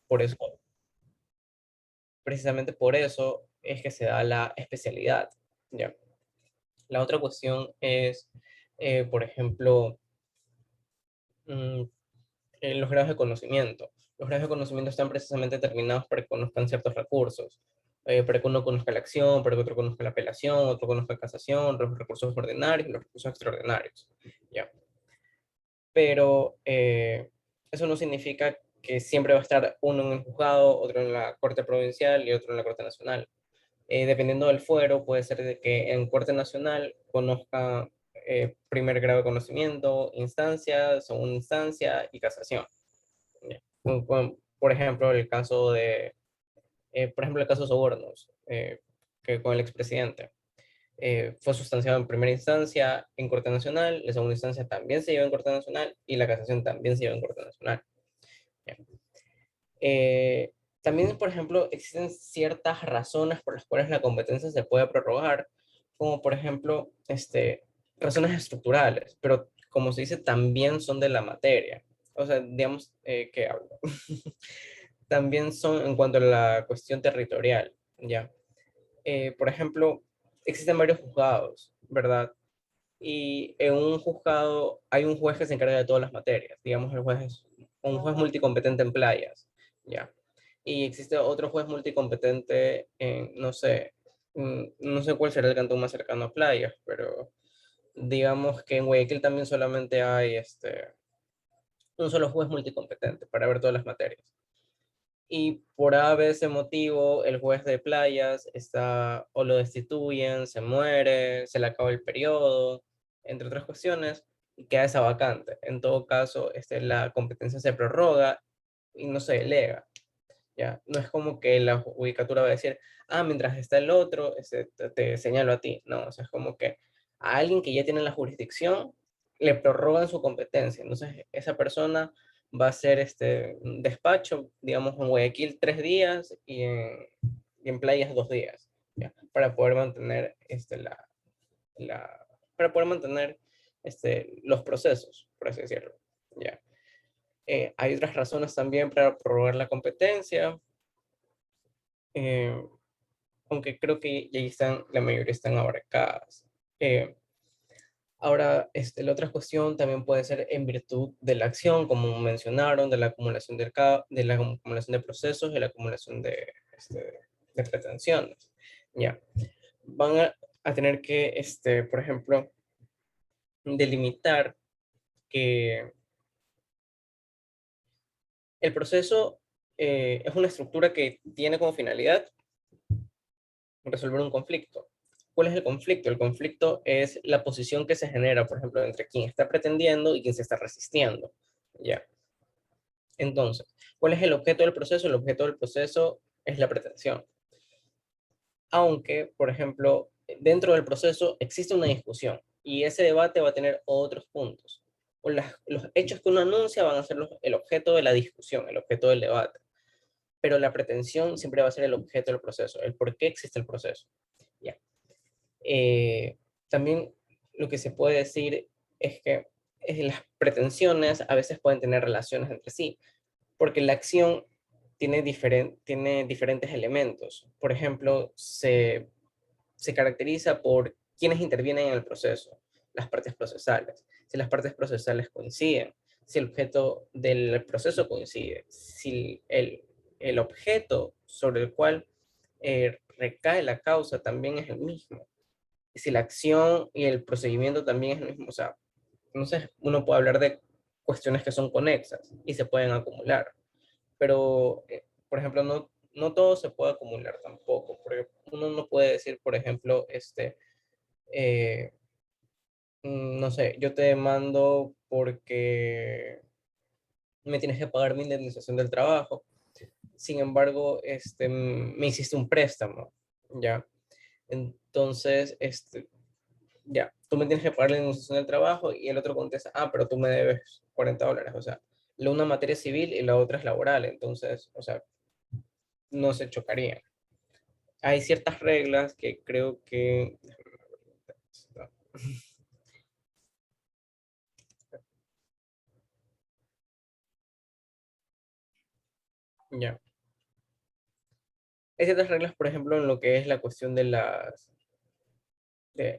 por eso, precisamente por eso es que se da la especialidad, ¿ya? La otra cuestión es, por ejemplo, mm, los grados de conocimiento. Los grados de conocimiento están precisamente determinados para que conozcan ciertos recursos, para que uno conozca la acción, para que otro conozca la apelación, otro conozca la casación, los recursos ordinarios y los recursos extraordinarios. ¿Ya? Pero eso no significa que siempre va a estar uno en el juzgado, otro en la Corte Provincial y otro en la Corte Nacional. Dependiendo del fuero, puede ser de que en Corte Nacional conozca primer grado de conocimiento, instancia, segunda instancia y casación. Ya. Por ejemplo, por ejemplo, el caso de sobornos, que con el expresidente. Fue sustanciado en primera instancia en Corte Nacional, la segunda instancia también se llevó en Corte Nacional y la casación también se llevó en Corte Nacional. Ya. Eh, También, por ejemplo, existen ciertas razones por las cuales la competencia se puede prorrogar, como por ejemplo, razones estructurales, pero como se dice, también son de la materia. O sea, digamos, ¿qué hablo? También son en cuanto a la cuestión territorial, ¿ya? Por ejemplo, existen varios juzgados, ¿verdad? Y en un juzgado hay un juez que se encarga de todas las materias, digamos, el juez es un juez multicompetente en playas, ¿ya? Y existe otro juez multicompetente en, no sé, no sé cuál será el cantón más cercano a playas, pero digamos que en Guayaquil también solamente hay un solo juez multicompetente para ver todas las materias. Y por A, B, ese motivo, el juez de playas está o lo destituyen, se muere, se le acaba el periodo, entre otras cuestiones, y queda esa vacante. En todo caso, la competencia se prorroga y no se delega. ¿Ya? No es como que la judicatura va a decir, ah, mientras está el otro, te señalo a ti. No, o sea, es como que a alguien que ya tiene la jurisdicción le prorrogan su competencia. Entonces, esa persona va a hacer un despacho, digamos, en Guayaquil 3 días y en Playas 2 días, ¿ya? Para poder mantener, para poder mantener los procesos, por así decirlo. ¿Ya? Hay otras razones también para prorrogar la competencia, eh, aunque creo que ya están, la mayoría están abarcadas. Eh, Ahora, la otra cuestión también puede ser en virtud de la acción, como mencionaron, de la acumulación de la acumulación de procesos y la acumulación de pretensiones. Ya, van a tener que, por ejemplo, delimitar que el proceso es una estructura que tiene como finalidad resolver un conflicto. ¿Cuál es el conflicto? El conflicto es la posición que se genera, por ejemplo, entre quien está pretendiendo y quien se está resistiendo. ¿Ya? Entonces, ¿cuál es el objeto del proceso? El objeto del proceso es la pretensión. Aunque, por ejemplo, dentro del proceso existe una discusión y ese debate va a tener otros puntos. O los hechos que uno anuncia van a ser el objeto de la discusión, el objeto del debate. Pero la pretensión siempre va a ser el objeto del proceso, el por qué existe el proceso. ¿Ya? Eh, También lo que se puede decir es que las pretensiones a veces pueden tener relaciones entre sí, porque la acción tiene diferentes elementos. Por ejemplo, se caracteriza por quienes intervienen en el proceso, las partes procesales. Si las partes procesales coinciden, si el objeto del proceso coincide, si el objeto sobre el cual recae la causa también es el mismo, y si la acción y el procedimiento también es el mismo. O sea, entonces uno puede hablar de cuestiones que son conexas y se pueden acumular, pero, por ejemplo, no todo se puede acumular tampoco, porque uno no puede decir, por ejemplo, eh, no sé, yo te demando porque me tienes que pagar mi indemnización del trabajo, sin embargo, me hiciste un préstamo, ¿ya? Entonces, ya, tú me tienes que pagar la indemnización del trabajo y el otro contesta, ah, pero tú me debes $40, o sea, la una materia civil y la otra es laboral, entonces, o sea, no se chocarían. Hay ciertas reglas que creo que Ya. Hay ciertas reglas, por ejemplo, en lo que es la cuestión de la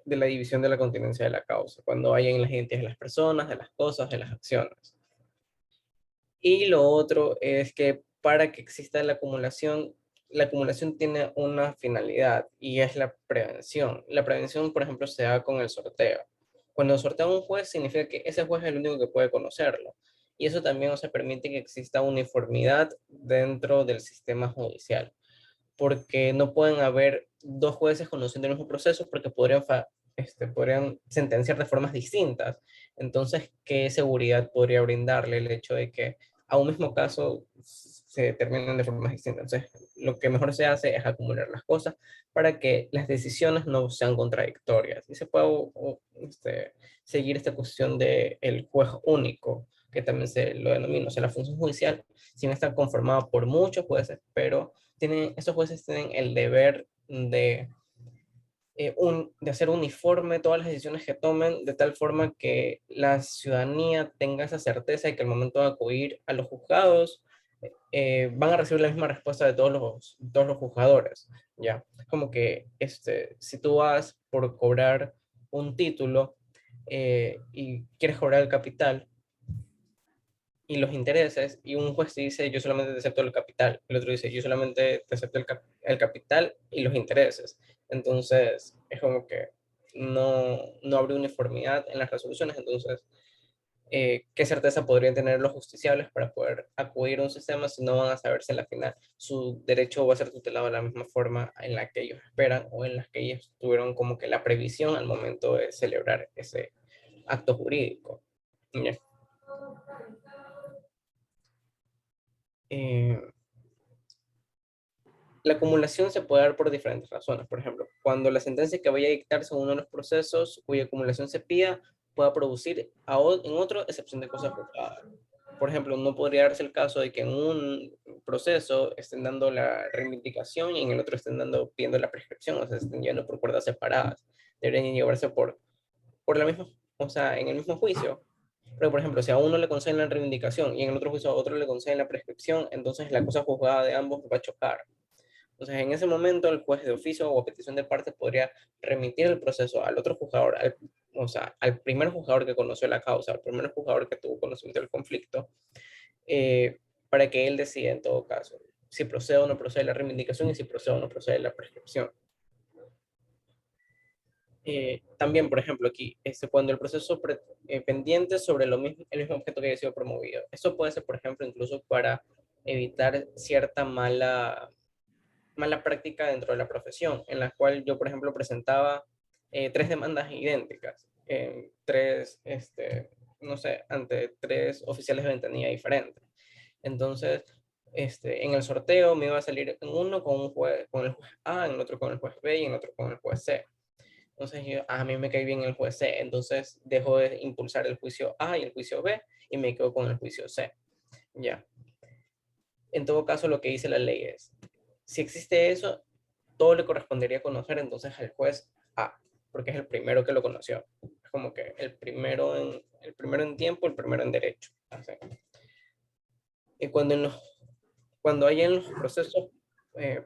división de la continencia de la causa, cuando hay en las identidades de las personas, de las cosas, de las acciones. Y lo otro es que para que exista la acumulación tiene una finalidad y es la prevención. La prevención, por ejemplo, se da con el sorteo. Cuando sortea un juez, significa que ese juez es el único que puede conocerlo. Y eso también nos permite que exista uniformidad dentro del sistema judicial, porque no pueden haber dos jueces conociendo el mismo proceso porque podrían sentenciar de formas distintas. Entonces, ¿qué seguridad podría brindarle el hecho de que a un mismo caso se determinen de formas distintas? Entonces, lo que mejor se hace es acumular las cosas para que las decisiones no sean contradictorias y se pueda seguir esta cuestión del juez único, que también se lo denomina. O sea, la función judicial, si no está conformada por muchos jueces, pero estos jueces tienen el deber de hacer uniforme todas las decisiones que tomen, de tal forma que la ciudadanía tenga esa certeza de que al momento de acudir a los juzgados, van a recibir la misma respuesta de todos los juzgadores, ¿ya? Como que si tú vas por cobrar un título y quieres cobrar el capital, y los intereses, y un juez te dice, yo solamente te acepto el capital, el otro dice, yo solamente te acepto el capital y los intereses. Entonces, es como que no habrá uniformidad en las resoluciones. Entonces, ¿qué certeza podrían tener los justiciables para poder acudir a un sistema si no van a saber si en la final su derecho va a ser tutelado de la misma forma en la que ellos esperan o en la que ellos tuvieron como que la previsión al momento de celebrar ese acto jurídico? ¿Ya? Eh, La acumulación se puede dar por diferentes razones. Por ejemplo, cuando la sentencia que vaya a dictarse en uno de los procesos cuya acumulación se pida pueda producir en otro excepción de cosa juzgada. Por ejemplo, no podría darse el caso de que en un proceso estén dando la reivindicación y en el otro estén pidiendo la prescripción, o sea, estén yendo por cuerdas separadas. Deberían llevarse por la misma, o sea, en el mismo juicio. Pero, por ejemplo, si a uno le conceden la reivindicación y en el otro juicio a otro le conceden la prescripción, entonces la cosa juzgada de ambos va a chocar. Entonces, en ese momento, el juez de oficio o a petición de parte podría remitir el proceso al otro juzgador, o sea, al primer juzgador que conoció la causa, al primer juzgador que tuvo conocimiento del conflicto, para que él decida en todo caso si procede o no procede la reivindicación y si procede o no procede la prescripción. También, por ejemplo, aquí, cuando el proceso pendiente sobre el mismo objeto que haya sido promovido. Esto puede ser, por ejemplo, incluso para evitar cierta mala práctica dentro de la profesión, en la cual yo, por ejemplo, presentaba tres demandas idénticas, no sé, ante tres oficiales de ventanilla diferentes. Entonces, en el sorteo me iba a salir en uno con el juez A, en el otro con el juez B y en el otro con el juez C. Entonces, a mí me cae bien el juez C, entonces dejo de impulsar el juicio A y el juicio B y me quedo con el juicio C. Ya. En todo caso, lo que dice la ley es, si existe eso, todo le correspondería conocer entonces al juez A, porque es el primero que lo conoció. Es como que el primero en tiempo, el primero en derecho. Así. Y cuando hay en los procesos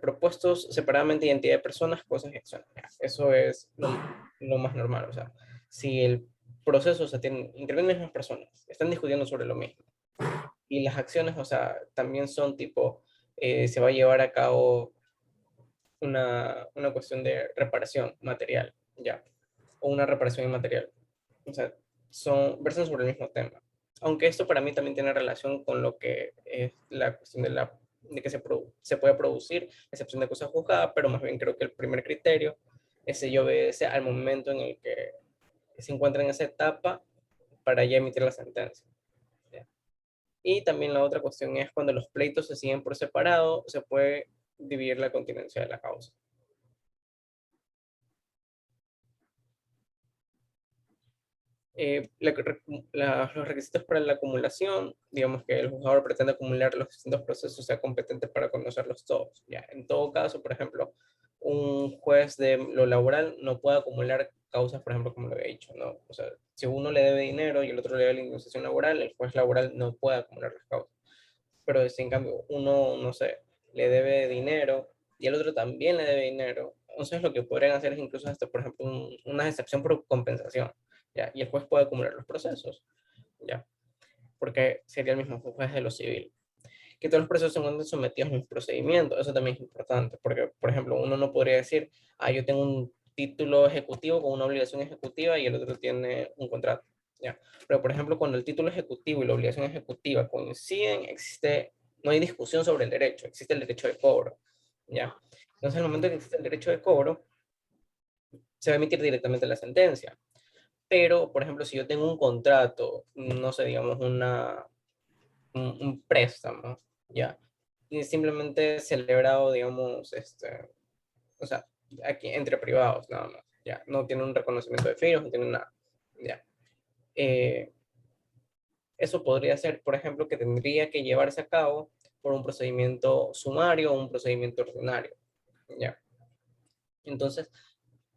propuestos separadamente identidad de personas, cosas y acciones. Eso es lo más normal. O sea, si el proceso, o sea, intervienen las personas, están discutiendo sobre lo mismo. Y las acciones, o sea, también son tipo, se va a llevar a cabo una cuestión de reparación material, ya, o una reparación inmaterial. O sea, versan sobre el mismo tema. Aunque esto para mí también tiene relación con lo que es la cuestión de que se puede producir excepción de cosa juzgada, pero más bien creo que el primer criterio ese yo obedece al momento en el que se encuentra en esa etapa para ya emitir la sentencia. ¿Ya? Y también la otra cuestión es cuando los pleitos se siguen por separado, se puede dividir la continencia de la causa. Los requisitos para la acumulación, digamos que el juzgador pretende acumular los distintos procesos, sea competente para conocerlos todos. Ya, en todo caso, por ejemplo, un juez de lo laboral no puede acumular causas, por ejemplo, como lo había dicho, ¿no? O sea, si uno le debe dinero y el otro le debe la indemnización laboral, el juez laboral no puede acumular las causas. pero si en cambio uno, no sé, le debe dinero y el otro también le debe dinero, entonces lo que podrían hacer es incluso hasta, por ejemplo, una excepción por compensación, ¿ya? Y el juez puede acumular los procesos, ¿ya? Porque sería el mismo juez de lo civil. Que todos los procesos se encuentren sometidos a un procedimiento, eso también es importante, porque, por ejemplo, uno no podría decir, ah, yo tengo un título ejecutivo con una obligación ejecutiva y el otro tiene un contrato, ¿ya? Pero, por ejemplo, cuando el título ejecutivo y la obligación ejecutiva coinciden, no hay discusión sobre el derecho, existe el derecho de cobro, ¿ya? Entonces, en el momento que existe el derecho de cobro, se va a emitir directamente la sentencia. Pero, por ejemplo, si yo tengo un contrato, no sé, digamos, un préstamo, ¿ya? Y simplemente celebrado, digamos, o sea, aquí entre privados, nada más, ¿ya? No tiene un reconocimiento de firmas, no tiene nada, ¿ya? Eh, Eso podría ser, por ejemplo, que tendría que llevarse a cabo por un procedimiento sumario o un procedimiento ordinario, ¿ya? Entonces,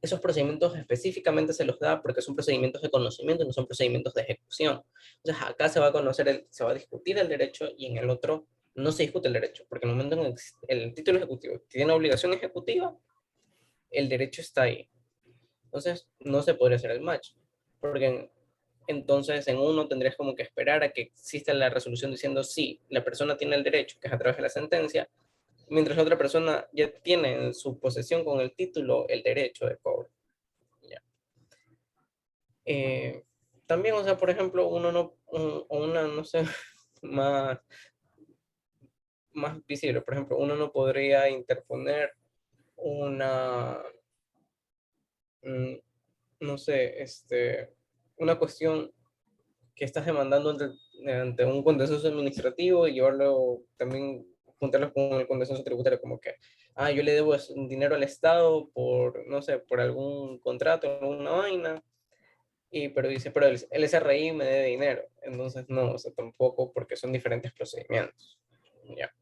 esos procedimientos específicamente se los da porque son procedimientos de conocimiento y no son procedimientos de ejecución. Entonces, acá se va a conocer, se va a discutir el derecho y en el otro no se discute el derecho, porque en el momento en que el título ejecutivo tiene obligación ejecutiva, el derecho está ahí. Entonces, no se podría hacer el match, porque entonces en uno tendrías como que esperar a que exista la resolución diciendo sí, la persona tiene el derecho, que es a través de la sentencia, mientras la otra persona ya tiene en su posesión con el título el derecho de cobro. ¿Ya? Eh, También, o sea, por ejemplo, uno no, o una, no sé, más, más visible, por ejemplo, uno no podría interponer una, mm, no sé, una cuestión que estás demandando ante un contencioso administrativo y llevarlo también, juntarlo con el contencioso tributario, como que, ah, yo le debo dinero al Estado por, no sé, por algún contrato, alguna vaina, y pero dice, pero el SRI me debe dinero, entonces no, o sea, tampoco, porque son diferentes procedimientos, ¿ya?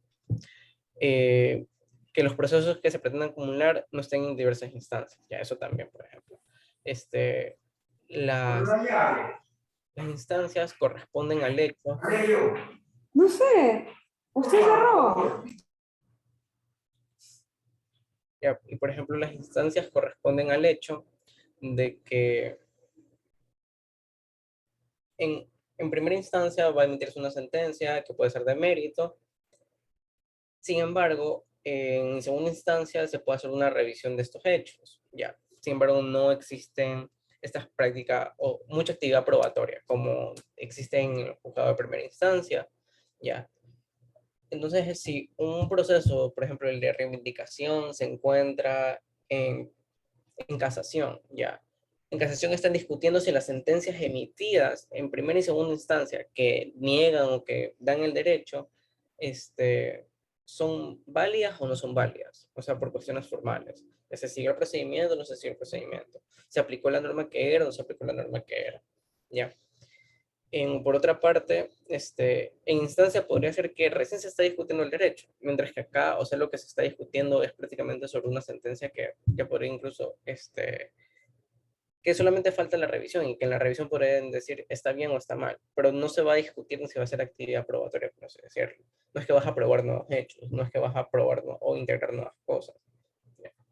Eh, que los procesos que se pretenden acumular no estén en diversas instancias, ya, eso también, por ejemplo. Este, las, las instancias corresponden al hecho. No sé, usted cerró. Ya, y por ejemplo, las instancias corresponden al hecho de que en, en primera instancia va a emitirse una sentencia que puede ser de mérito. Sin embargo, en segunda instancia se puede hacer una revisión de estos hechos. Ya, sin embargo, no existen estas prácticas o mucha actividad probatoria como existe en el juzgado de primera instancia. Ya, entonces, si un proceso, por ejemplo, el de reivindicación, se encuentra en en casación, ya. En casación están discutiendo si las sentencias emitidas en primera y segunda instancia que niegan o que dan el derecho, son válidas o no son válidas, o sea, por cuestiones formales. ¿Se siguió el procedimiento o no se siguió el procedimiento? ¿Se aplicó la norma que era o no se aplicó la norma que era? Ya. Por otra parte, en instancia podría ser que recién se está discutiendo el derecho, mientras que acá, o sea, lo que se está discutiendo es prácticamente sobre una sentencia que podría incluso, que solamente falta la revisión y que en la revisión podrían decir está bien o está mal, pero no se va a discutir ni se va a hacer actividad probatoria, por así decirlo. No es que vas a probar nuevos hechos, no es que vas a probar o integrar nuevas cosas.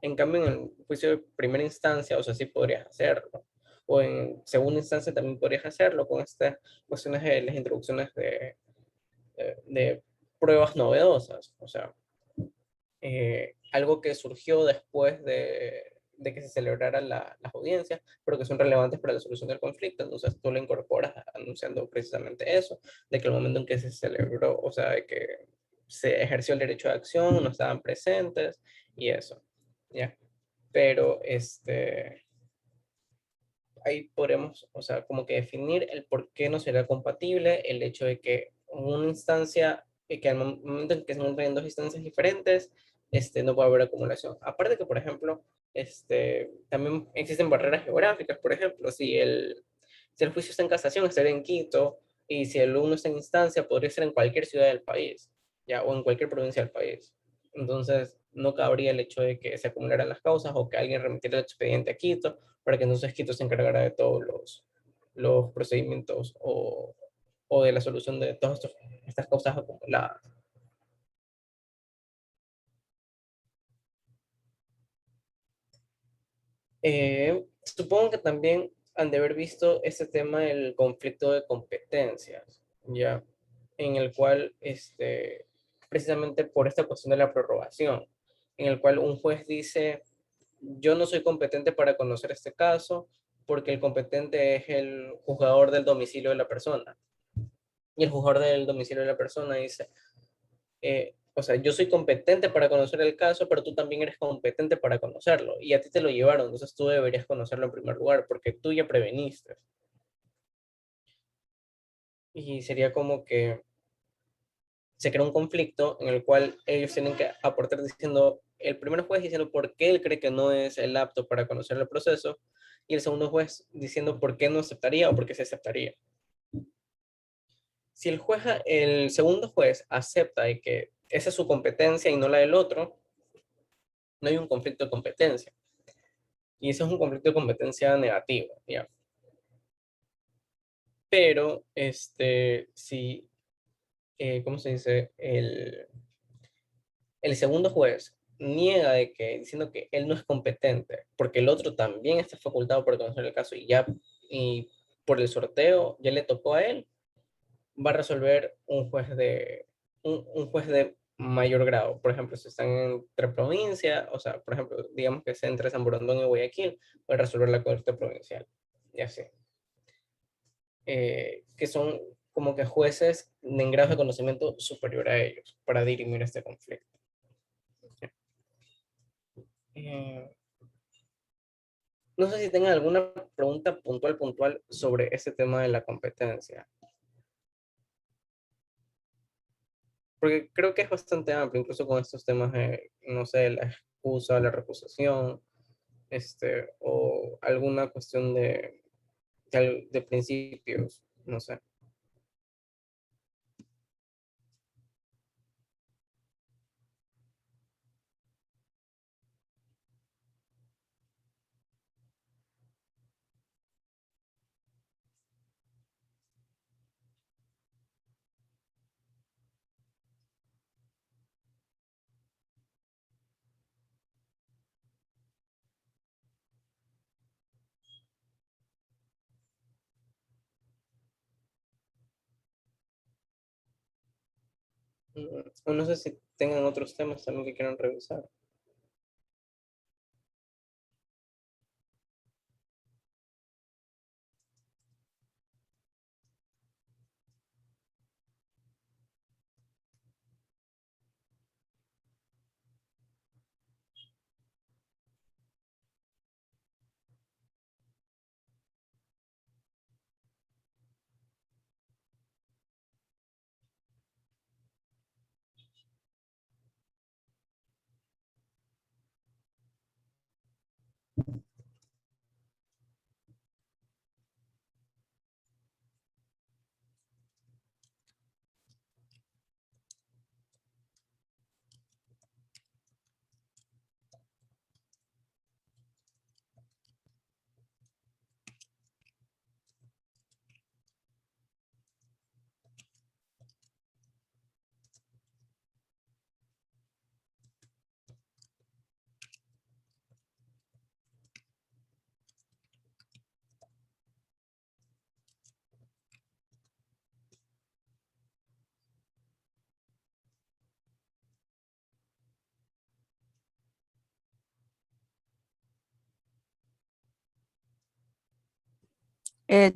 En cambio, en el juicio de primera instancia, o sea, sí podrías hacerlo. O en segunda instancia también podrías hacerlo con estas cuestiones de las introducciones de pruebas novedosas. O sea, algo que surgió después de que se celebraran las audiencias, pero que son relevantes para la solución del conflicto. Entonces tú lo incorporas anunciando precisamente eso, de que el momento en que se celebró, o sea, de que se ejerció el derecho de acción, no estaban presentes y eso, ¿ya? Pero ahí podremos, o sea, como que definir el por qué no será compatible el hecho de que una instancia, que al momento en que se encuentran en dos instancias diferentes, no puede haber acumulación. Aparte que, por ejemplo, también existen barreras geográficas, por ejemplo, si el juicio está en casación, estaría en Quito, y si el uno está en instancia, podría ser en cualquier ciudad del país, ya, o en cualquier provincia del país. Entonces, no cabría el hecho de que se acumularan las causas o que alguien remitiera el expediente a Quito para que entonces Quito se encargara de todos los procedimientos o de la solución de todas estas causas acumuladas. Supongo que también han de haber visto este tema del conflicto de competencias, ¿ya? En el cual, precisamente por esta cuestión de la prorrogación, en el cual un juez dice, yo no soy competente para conocer este caso porque el competente es el juzgador del domicilio de la persona. Y el juzgador del domicilio de la persona dice, o sea, yo soy competente para conocer el caso, pero tú también eres competente para conocerlo. Y a ti te lo llevaron, entonces tú deberías conocerlo en primer lugar, porque tú ya preveniste. Y sería como que se crea un conflicto en el cual ellos tienen que aportar diciendo, el primer juez diciendo por qué él cree que no es el apto para conocer el proceso, y el segundo juez diciendo por qué no aceptaría o por qué se aceptaría. Si el segundo juez acepta de que esa es su competencia y no la del otro, no hay un conflicto de competencia. Y ese es un conflicto de competencia negativo, ¿ya? Pero, si, ¿cómo se dice? El segundo juez niega de que, diciendo que él no es competente, porque el otro también está facultado para conocer el caso y por el sorteo ya le tocó a él, va a resolver un juez de mayor grado. Por ejemplo, si están entre provincia, o sea, por ejemplo, digamos que es entre San Borondón y Guayaquil, va a resolver la Corte Provincial, y así. Que son como que jueces en grado de conocimiento superior a ellos para dirimir este conflicto. Eh, no sé si tengan alguna pregunta puntual sobre ese tema de la competencia, porque creo que es bastante amplio, incluso con estos temas de, no sé, la excusa, la recusación, o alguna cuestión de principios, no sé. O no sé si tengan otros temas también que quieran revisar.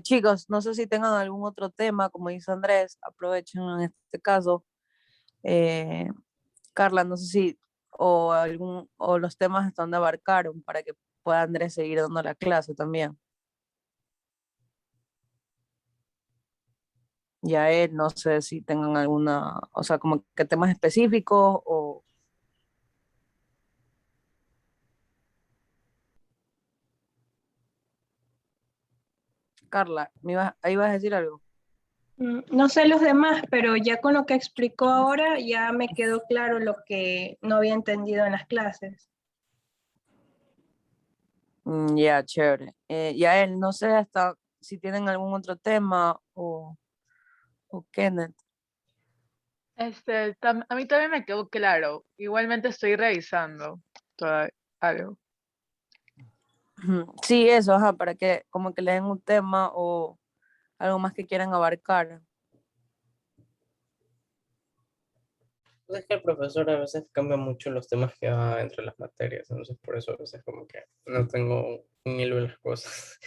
Chicos, no sé si tengan algún otro tema, como dice Andrés, aprovechen en este caso. Eh, Carla, no sé si, o los temas hasta donde abarcaron para que pueda Andrés seguir dando la clase también. Y a él, no sé si tengan alguna, o sea, como que temas específicos o Carla, ahí vas a decir algo. No sé los demás, pero ya con lo que explicó ahora ya me quedó claro lo que no había entendido en las clases. Ya, chévere. Y a él, no sé hasta si tienen algún otro tema o Kenneth. A mí también me quedó claro. Igualmente estoy revisando todo algo. Ujú. Sí, eso, ajá, para que como que le den un tema o algo más que quieran abarcar. Pues es que el profesor a veces cambia mucho los temas que da entre las materias, entonces por eso a veces como que no tengo un hilo de las cosas.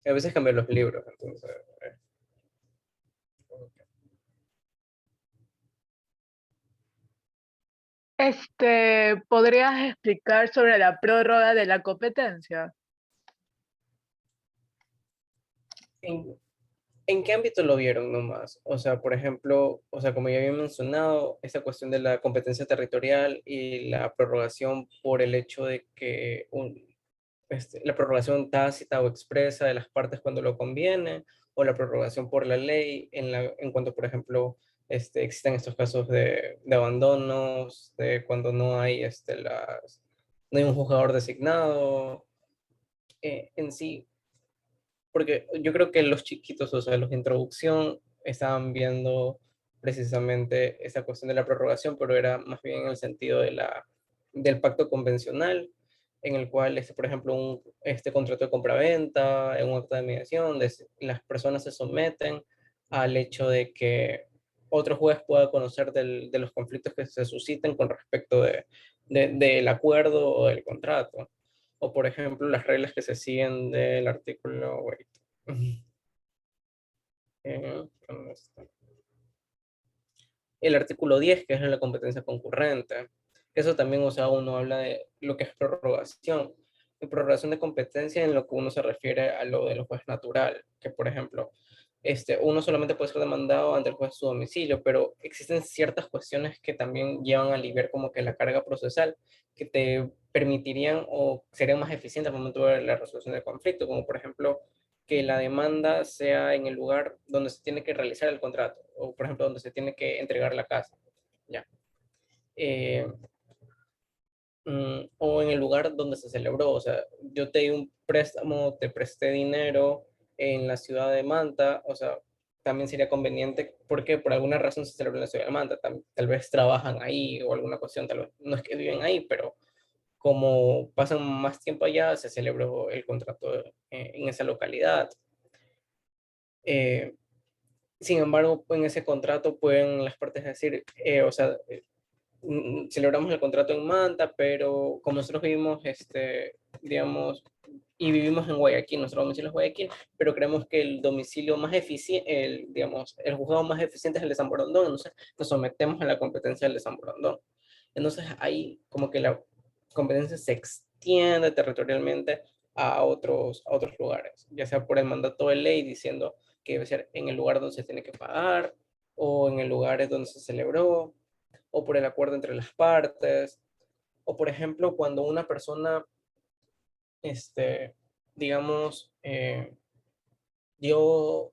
A veces cambia los libros, entonces... como que- ¿Podrías explicar sobre la prórroga de la competencia? ¿En, en qué ámbito lo vieron nomás? O sea, por ejemplo, o sea, como ya había mencionado, esta cuestión de la competencia territorial y la prorrogación por el hecho de que la prorrogación tácita o expresa de las partes cuando lo conviene, o la prorrogación por la ley en cuanto, por ejemplo, existen estos casos de abandonos, de cuando no hay, no hay un juzgador designado, en sí, porque yo creo que los chiquitos, o sea, los de introducción, estaban viendo precisamente esa cuestión de la prorrogación, pero era más bien en el sentido del pacto convencional, en el cual, por ejemplo, este contrato de compraventa, en un acto de mediación, las personas se someten al hecho de que otro juez pueda conocer de los conflictos que se susciten con respecto del acuerdo o del contrato. O, por ejemplo, las reglas que se siguen del artículo, wait, ¿dónde está? El artículo 10, que es la competencia concurrente. Eso también, o sea, uno habla de lo que es prorrogación. Y prorrogación de competencia en lo que uno se refiere a lo del juez natural, que por ejemplo, uno solamente puede ser demandado ante el juez de su domicilio, pero existen ciertas cuestiones que también llevan a aliviar como que la carga procesal, que te permitirían o serían más eficientes al momento de la resolución del conflicto, como por ejemplo que la demanda sea en el lugar donde se tiene que realizar el contrato, o por ejemplo donde se tiene que entregar la casa, ya. Eh, o en el lugar donde se celebró, o sea, yo te di un préstamo, te presté dinero en la ciudad de Manta, o sea, también sería conveniente porque por alguna razón se celebró en la ciudad de Manta, tal vez trabajan ahí o alguna cuestión, tal vez no es que viven ahí, pero como pasan más tiempo allá, se celebró el contrato en esa localidad. Eh, Sin embargo, en ese contrato pueden las partes decir, o sea, celebramos el contrato en Manta, pero como nosotros vivimos, digamos, y vivimos en Guayaquil, nuestro domicilio es Guayaquil, pero creemos que el domicilio más eficiente, digamos, el juzgado más eficiente es el de San Borondón, entonces nos sometemos a la competencia del de San Borondón. Entonces ahí como que la competencia se extiende territorialmente a otros lugares, ya sea por el mandato de ley diciendo que debe ser en el lugar donde se tiene que pagar o en el lugar donde se celebró o por el acuerdo entre las partes, o por ejemplo, cuando una persona, digamos, dio,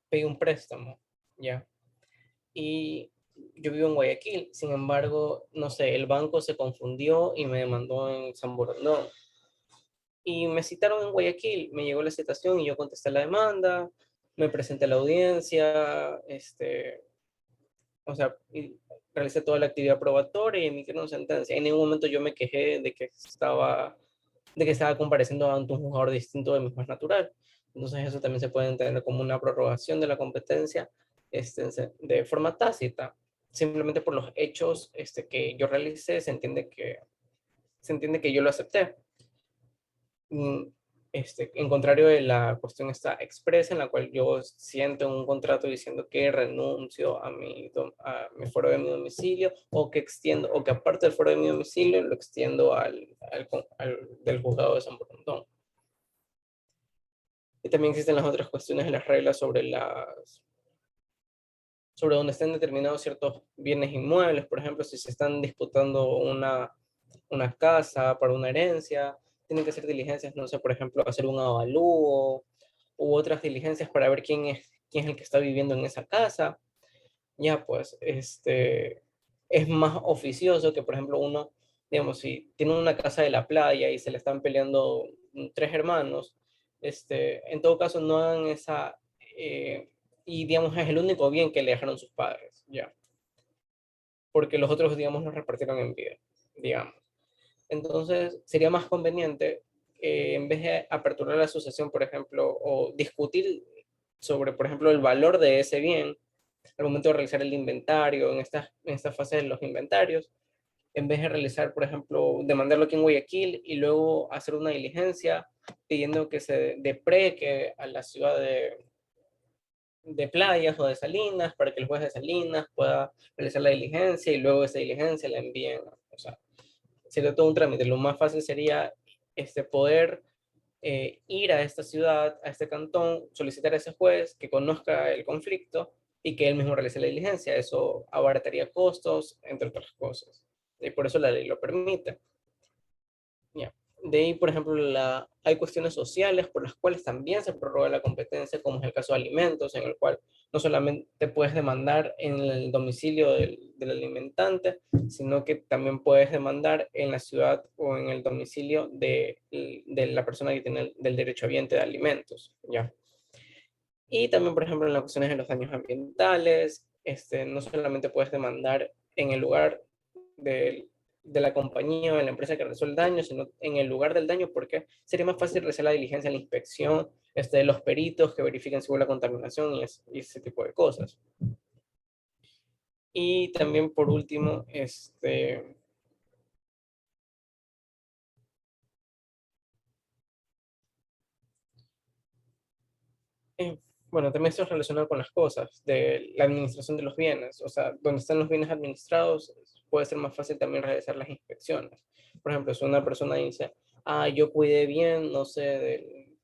pedí un préstamo, ¿ya? Y yo vivo en Guayaquil, sin embargo, no sé, el banco se confundió y me demandó en San Borondón. Y me citaron en Guayaquil, me llegó la citación y yo contesté la demanda, me presenté a la audiencia, o sea, y realicé toda la actividad probatoria y emitieron sentencia. En ningún momento yo me quejé de que estaba compareciendo ante un juzgador distinto de mi juez natural. Entonces eso también se puede entender como una prorrogación de la competencia de forma tácita. Simplemente por los hechos que yo realicé, se entiende que yo lo acepté. Mm, en contrario de la cuestión esta expresa en la cual yo siento en un contrato diciendo que renuncio a mi fuero de mi domicilio o que extiendo o que aparte del fuero de mi domicilio lo extiendo al del juzgado de San Borondón. Y también existen las otras cuestiones de las reglas sobre donde estén determinados ciertos bienes inmuebles, por ejemplo, si se están disputando una casa para una herencia, tienen que hacer diligencias, no sé, por ejemplo, hacer un avalúo u otras diligencias para ver quién es el que está viviendo en esa casa. Ya, pues, es más oficioso que, por ejemplo, uno, digamos, si tiene una casa de la playa y se le están peleando tres hermanos, en todo caso no hagan y digamos, es el único bien que le dejaron sus padres, ya, porque los otros, digamos, los repartieron en vida, digamos. Entonces, sería más conveniente en vez de aperturar la sucesión, por ejemplo, o discutir sobre, por ejemplo, el valor de ese bien, al momento de realizar el inventario, en esta fase de los inventarios, en vez de realizar, por ejemplo, demandarlo aquí en Guayaquil y luego hacer una diligencia pidiendo que se depreque a la ciudad de Playas o de Salinas para que el juez de Salinas pueda realizar la diligencia y luego esa diligencia la envíen. O sea, sería todo un trámite. Lo más fácil sería poder ir a esta ciudad, a este cantón, solicitar a ese juez que conozca el conflicto y que él mismo realice la diligencia. Eso abarataría costos, entre otras cosas. Y por eso la ley lo permite. Ya. De ahí, por ejemplo, hay cuestiones sociales por las cuales también se prorroga la competencia, como es el caso de alimentos, en el cual no solamente puedes demandar en el domicilio del alimentante, sino que también puedes demandar en la ciudad o en el domicilio de la persona que tiene del derechohabiente de alimentos. ¿Ya? Y también, por ejemplo, en las cuestiones de los daños ambientales, no solamente puedes demandar en el lugar de la compañía o de la empresa que realizó el daño, sino en el lugar del daño, porque sería más fácil realizar la diligencia, la inspección, de los peritos que verifiquen si hubo la contaminación y ese tipo de cosas. Y también, por último, bueno, también esto es relacionado con las cosas, de la administración de los bienes, o sea, donde están los bienes administrados, puede ser más fácil también realizar las inspecciones. Por ejemplo, si una persona dice, yo cuidé bien, no sé,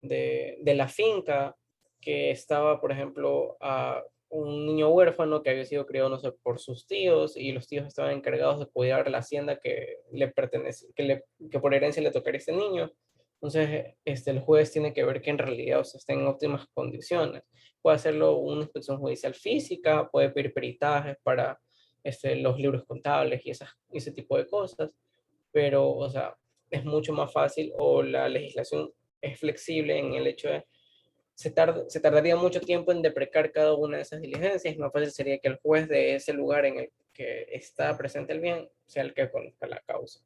de la finca que estaba, por ejemplo, a un niño huérfano que había sido criado, no sé, por sus tíos, y los tíos estaban encargados de cuidar la hacienda que le pertenece, que por herencia le tocaría a este niño. Entonces, el juez tiene que ver que en realidad, o sea, esté en óptimas condiciones. Puede hacerlo una inspección judicial física, puede pedir peritajes para los libros contables y ese tipo de cosas, pero, o sea, es mucho más fácil, o la legislación es flexible en el hecho de se tardaría mucho tiempo en deprecar cada una de esas diligencias. Más fácil sería que el juez de ese lugar en el que está presente el bien sea el que conozca la causa.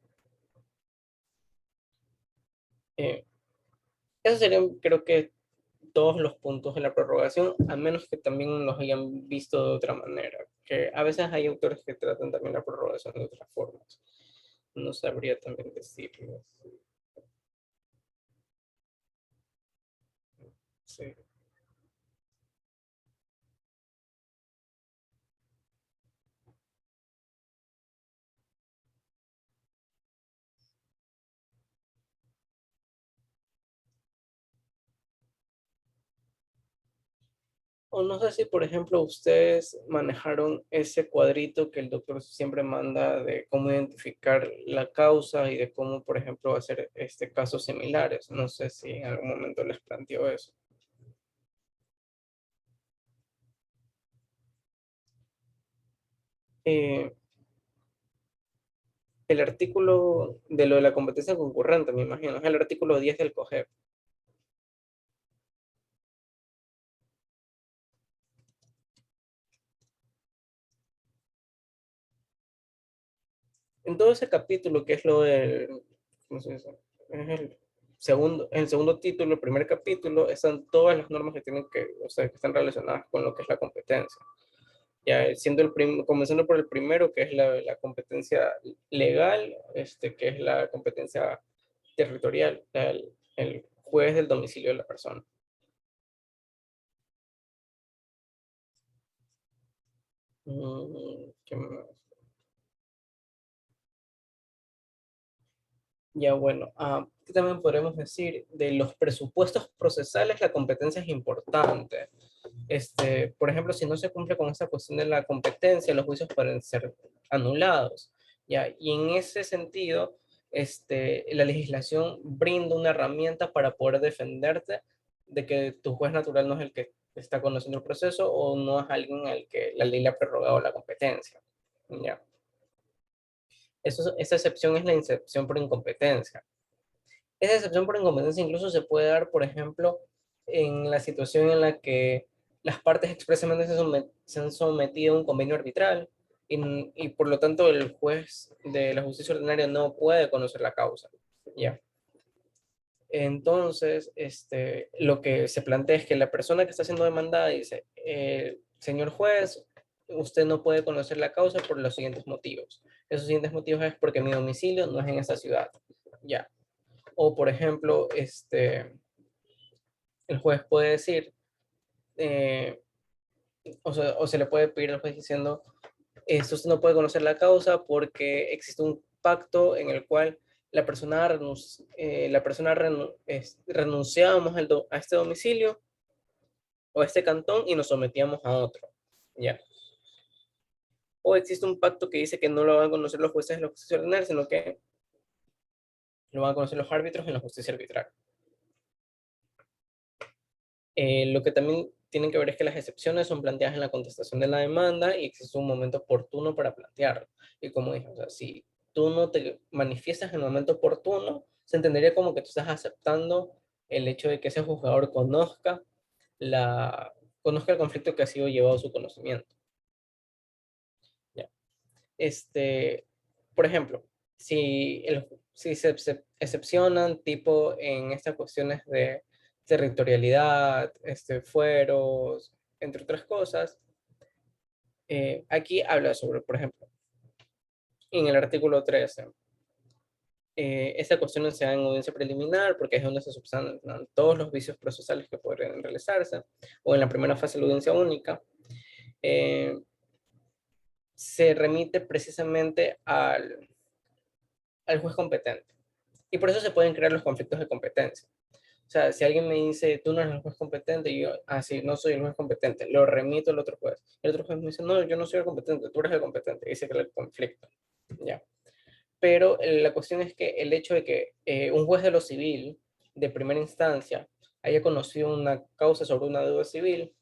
Esos serían, creo que, todos los puntos de la prorrogación, a menos que también los hayan visto de otra manera, que a veces hay autores que tratan también la prorrogación de otras formas. No sabría también decirlo. Sí. O no sé si, por ejemplo, ustedes manejaron ese cuadrito que el doctor siempre manda de cómo identificar la causa y de cómo, por ejemplo, hacer casos similares. No sé si en algún momento les planteó eso. Eh, el artículo de lo de la competencia concurrente, me imagino, es el artículo 10 del COGEP. En todo ese capítulo, que es lo del, ¿cómo se dice? Es el segundo título, el primer capítulo, están todas las normas que tienen que, o sea, que están relacionadas con lo que es la competencia. Ya, comenzando por el primero, que es la competencia legal, que es la competencia territorial, el juez del domicilio de la persona. ¿Qué más? Ya, bueno, ¿qué también podremos decir? De los presupuestos procesales, la competencia es importante. Por ejemplo, si no se cumple con esta cuestión de la competencia, los juicios pueden ser anulados, ¿ya? Y en ese sentido, la legislación brinda una herramienta para poder defenderte de que tu juez natural no es el que está conociendo el proceso o no es alguien al que la ley le ha prorrogado la competencia, ¿ya? Esa excepción es la excepción por incompetencia. Esa excepción por incompetencia incluso se puede dar, por ejemplo, en la situación en la que las partes expresamente se han sometido a un convenio arbitral y por lo tanto el juez de la justicia ordinaria no puede conocer la causa. ¿Ya? Entonces, lo que se plantea es que la persona que está siendo demandada dice, señor juez, usted no puede conocer la causa por los siguientes motivos. Esos siguientes motivos es porque mi domicilio no es en esa ciudad. Ya. O, por ejemplo, el juez puede decir, eh, o se le puede pedir al juez diciendo, usted no puede conocer la causa porque existe un pacto en el cual renunciábamos a este domicilio o a este cantón y nos sometíamos a otro. Ya. O existe un pacto que dice que no lo van a conocer los jueces en la justicia ordinaria, sino que lo van a conocer los árbitros en la justicia arbitral. Lo que también tienen que ver es que las excepciones son planteadas en la contestación de la demanda y existe un momento oportuno para plantearlo. Y como dije, o sea, si tú no te manifiestas en el momento oportuno, se entendería como que tú estás aceptando el hecho de que ese juzgador conozca el conflicto que ha sido llevado a su conocimiento. ¿Ya? Por ejemplo, si se excepcionan tipo en estas cuestiones de territorialidad, fueros, entre otras cosas, aquí habla sobre, por ejemplo, en el artículo 13, esta cuestión se da en audiencia preliminar porque es donde se subsanan todos los vicios procesales que podrían realizarse, o en la primera fase de la audiencia única, se remite precisamente al juez competente. Y por eso se pueden crear los conflictos de competencia. O sea, si alguien me dice, tú no eres el juez competente, y yo, sí, no soy el juez competente, lo remito al otro juez. El otro juez me dice, no, yo no soy el competente, tú eres el competente. Y se crea el conflicto. Ya. Pero la cuestión es que el hecho de que un juez de lo civil, de primera instancia, haya conocido una causa sobre una deuda civil,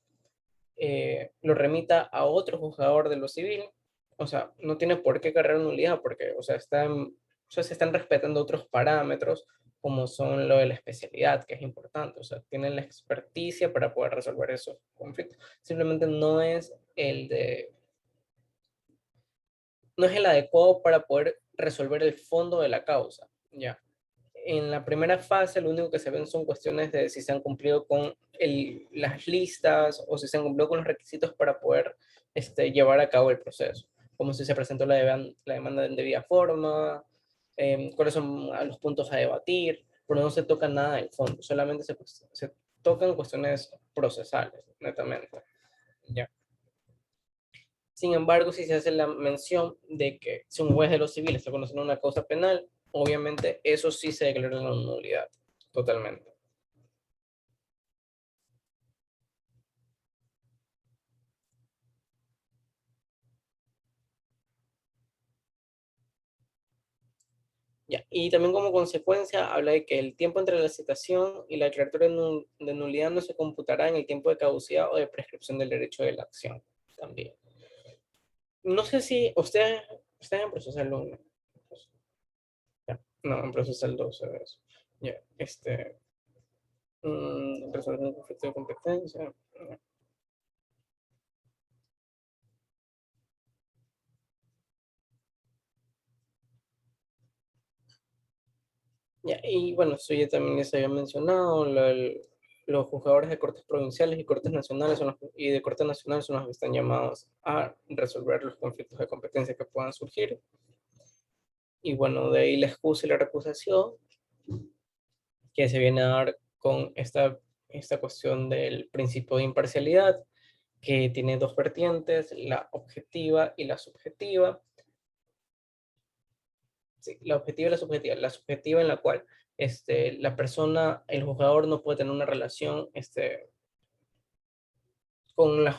lo remita a otro juzgador de lo civil, o sea, no tiene por qué cargar nulidad, porque, o sea, se están respetando otros parámetros, como son lo de la especialidad, que es importante, o sea, tienen la experticia para poder resolver esos conflictos. Simplemente no es el adecuado para poder resolver el fondo de la causa, ya. En la primera fase, lo único que se ven son cuestiones de si se han cumplido con las listas o si se han cumplido con los requisitos para poder llevar a cabo el proceso. Como si se presentó la demanda en debida forma, cuáles son los puntos a debatir, pero no se toca nada del fondo, solamente se tocan cuestiones procesales, netamente. ¿Ya? Sin embargo, si se hace la mención de que si un juez de los civiles está conociendo una causa penal, obviamente eso sí se declara la nulidad, totalmente. Ya. Y también como consecuencia habla de que el tiempo entre la citación y la declaratoria de nulidad no se computará en el tiempo de caducidad o de prescripción del derecho de la acción también. No sé si ustedes en procesal 1. Ya. No, en procesal 2 se ve eso. Ya. Resolución de conflicto de competencia. Ya, y bueno, eso ya también les había mencionado, los juzgadores de cortes provinciales y cortes nacionales y de corte nacional son los que están llamados a resolver los conflictos de competencia que puedan surgir. Y bueno, de ahí la excusa y la recusación, que se viene a dar con esta cuestión del principio de imparcialidad, que tiene dos vertientes, la objetiva y la subjetiva. Sí, la objetiva y la subjetiva. La subjetiva en la cual la persona, el juzgador no puede tener una relación con las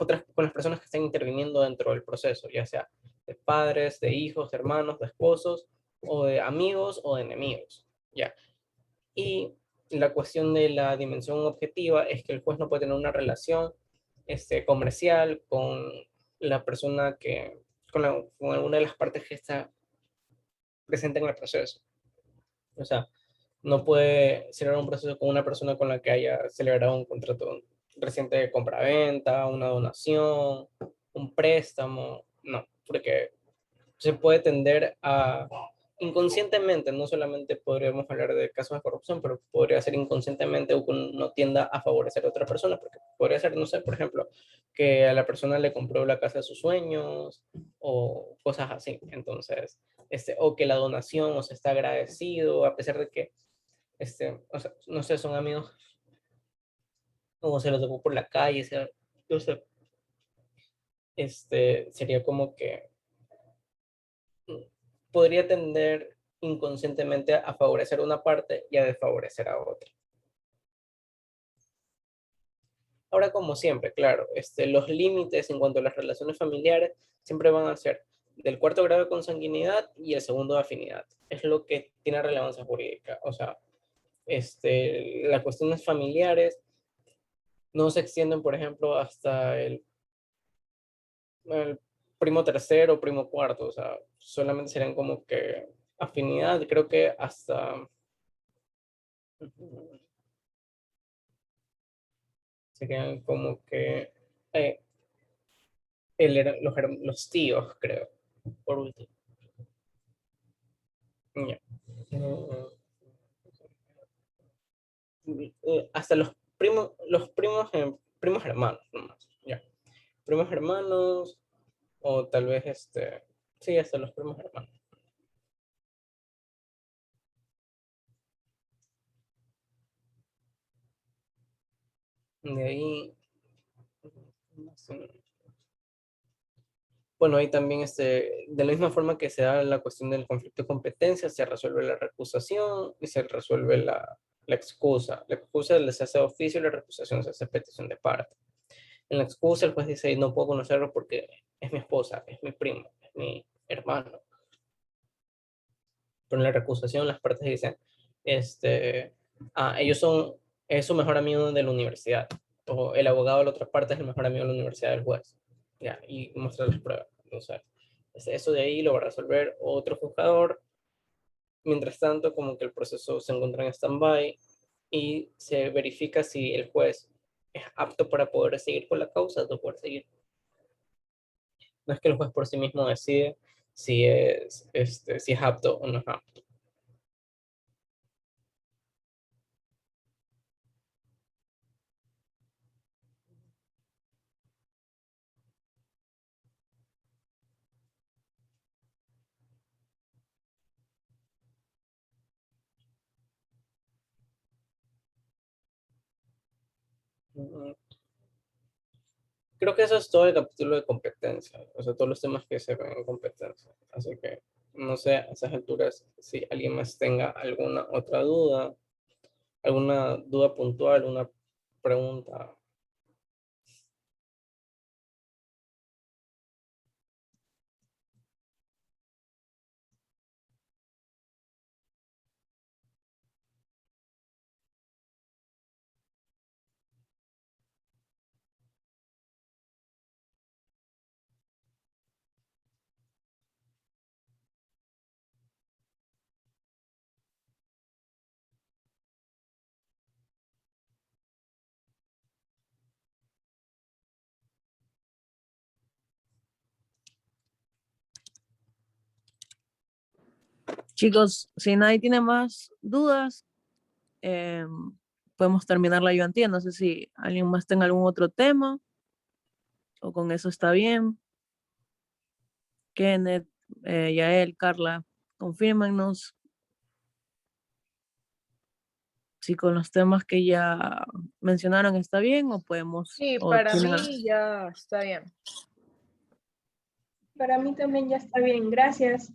personas que están interviniendo dentro del proceso, ya sea de padres, de hijos, de hermanos, de esposos, o de amigos o de enemigos, ¿ya? Y la cuestión de la dimensión objetiva es que el juez no puede tener una relación comercial con la persona con alguna de las partes que está presente en el proceso. O sea, no puede celebrar un proceso con una persona con la que haya celebrado un contrato reciente de compraventa, una donación, un préstamo, no, porque se puede tender a inconscientemente, no solamente podríamos hablar de casos de corrupción, pero podría ser inconscientemente o que uno tienda a favorecer a otra persona, porque podría ser, no sé, por ejemplo, que a la persona le compró la casa de sus sueños o cosas así. Entonces, o que la donación, o sea, está agradecido, a pesar de que, o sea, no sé, son amigos, o se los tocó por la calle, no sé, sería como que podría tender inconscientemente a favorecer una parte y a desfavorecer a otra. Ahora, como siempre, claro, los límites en cuanto a las relaciones familiares siempre van a ser del cuarto grado de consanguinidad y el segundo de afinidad. Es lo que tiene relevancia jurídica. O sea, las cuestiones familiares no se extienden, por ejemplo, hasta el primo tercero, primo cuarto. O sea, solamente serían como que afinidad, creo que hasta serían como que eh, los tíos, creo, por último. Ya. Hasta primos hermanos, nomás, ya. Primos hermanos, o tal vez sí, hasta los primos hermanos. De ahí, no sé. Bueno, ahí también, de la misma forma que se da la cuestión del conflicto de competencia, se resuelve la recusación y se resuelve la excusa. La excusa se hace de oficio y la recusación se hace a petición de parte. En la excusa, el juez dice, no puedo conocerlo porque es mi esposa, es mi primo, es mi hermano. Pero en la recusación, las partes dicen, ellos es su mejor amigo de la universidad, o el abogado de la otra parte es el mejor amigo de la universidad del juez, ya, y muestra las pruebas. Entonces, eso de ahí lo va a resolver otro juzgador. Mientras tanto, como que el proceso se encuentra en stand-by y se verifica si el juez es apto para poder seguir con la causa o poder seguir. No es que el juez por sí mismo decide si es apto o no es apto. Creo que eso es todo el capítulo de competencia, o sea, todos los temas que se ven en competencia. Así que no sé a esas alturas si alguien más tenga alguna duda puntual, una pregunta. Chicos, si nadie tiene más dudas, podemos terminar la ayudantía. No sé si alguien más tenga algún otro tema o con eso está bien. Kenneth, Yael, Carla, confírmenos si con los temas que ya mencionaron está bien o podemos... Sí, o para tienen mí ya está bien. Para mí también ya está bien, gracias.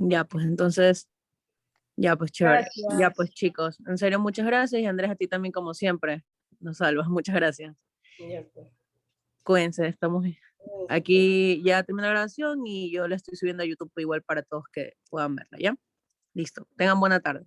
Ya, pues entonces, ya, pues chévere. Gracias. Ya, pues chicos, en serio, muchas gracias y Andrés, a ti también como siempre, nos salvas. Muchas gracias. Ya, pues. Cuídense, estamos aquí, ya terminó la grabación y yo la estoy subiendo a YouTube igual para todos que puedan verla, ¿ya? Listo. Tengan buena tarde.